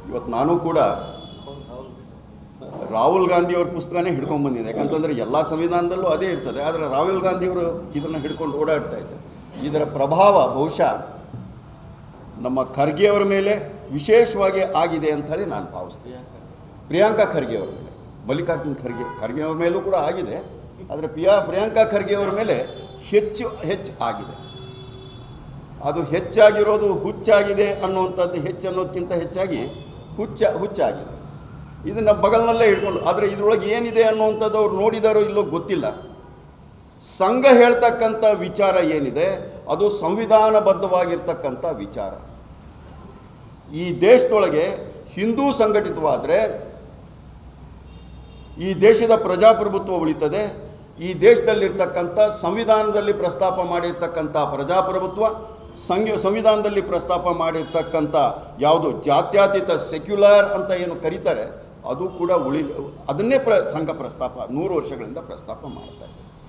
ಇವತ್ತು ನಾನು ಕೂಡ ರಾಹುಲ್ ಗಾಂಧಿಯವ್ರ ಪುಸ್ತಕನೇ ಹಿಡ್ಕೊಂಡು ಬಂದಿದೆ. ಯಾಕಂತಂದರೆ ಎಲ್ಲ ಸಂವಿಧಾನದಲ್ಲೂ ಅದೇ ಇರ್ತದೆ. ಆದರೆ ರಾಹುಲ್ ಗಾಂಧಿಯವರು ಇದನ್ನು ಹಿಡ್ಕೊಂಡು ಓಡಾಡ್ತಾ ಇದ್ದಾರೆ. ಇದರ ಪ್ರಭಾವ ಬಹುಶಃ ನಮ್ಮ ಖರ್ಗೆಯವರ ಮೇಲೆ ವಿಶೇಷವಾಗಿ ಆಗಿದೆ ಅಂಥೇಳಿ ನಾನು ಭಾವಿಸ್ತೀನಿ. ಪ್ರಿಯಾಂಕಾ ಖರ್ಗೆಯವರ ಮೇಲೆ, ಮಲ್ಲಿಕಾರ್ಜುನ್ ಖರ್ಗೆಯವರ ಮೇಲೂ ಕೂಡ ಆಗಿದೆ. ಆದರೆ ಪ್ರಿಯಾಂಕಾ ಖರ್ಗೆಯವರ ಮೇಲೆ ಹೆಚ್ಚು ಆಗಿದೆ. ಅದು ಹೆಚ್ಚಾಗಿರೋದು ಹುಚ್ಚಾಗಿದೆ ಅನ್ನುವಂಥದ್ದು, ಅನ್ನೋದಕ್ಕಿಂತ ಹೆಚ್ಚಾಗಿ ಹುಚ್ಚಾಗಿದೆ. ಇದನ್ನು ಬಗಲ್ನಲ್ಲೇ ಇಟ್ಕೊಂಡು, ಆದರೆ ಇದರೊಳಗೆ ಏನಿದೆ ಅನ್ನುವಂಥದ್ದು ಅವ್ರು ನೋಡಿದಾರೋ ಇಲ್ಲೋ ಗೊತ್ತಿಲ್ಲ. ಸಂಘ ಹೇಳ್ತಕ್ಕಂಥ ವಿಚಾರ ಏನಿದೆ ಅದು ಸಂವಿಧಾನಬದ್ಧವಾಗಿರ್ತಕ್ಕಂಥ ವಿಚಾರ. ಈ ದೇಶದೊಳಗೆ ಹಿಂದೂ ಸಂಘಟಿತವಾದರೆ ಈ ದೇಶದ ಪ್ರಜಾಪ್ರಭುತ್ವ ಉಳಿತದೆ. ಈ ದೇಶದಲ್ಲಿರ್ತಕ್ಕಂಥ ಸಂವಿಧಾನದಲ್ಲಿ ಪ್ರಸ್ತಾಪ ಮಾಡಿರ್ತಕ್ಕಂಥ ಪ್ರಜಾಪ್ರಭುತ್ವ, ಸಂವಿಧಾನದಲ್ಲಿ ಪ್ರಸ್ತಾಪ ಮಾಡಿರ್ತಕ್ಕಂಥ ಯಾವುದು ಜಾತ್ಯತೀತ ಸೆಕ್ಯುಲರ್ ಅಂತ ಏನು ಕರೀತಾರೆ ಅದು ಕೂಡ ಅದನ್ನೇ ಸಂಘ ಪ್ರಸ್ತಾಪ 100 ವರ್ಷಗಳಿಂದ ಪ್ರಸ್ತಾಪ ಮಾಡ್ತಾ ಇದೆ.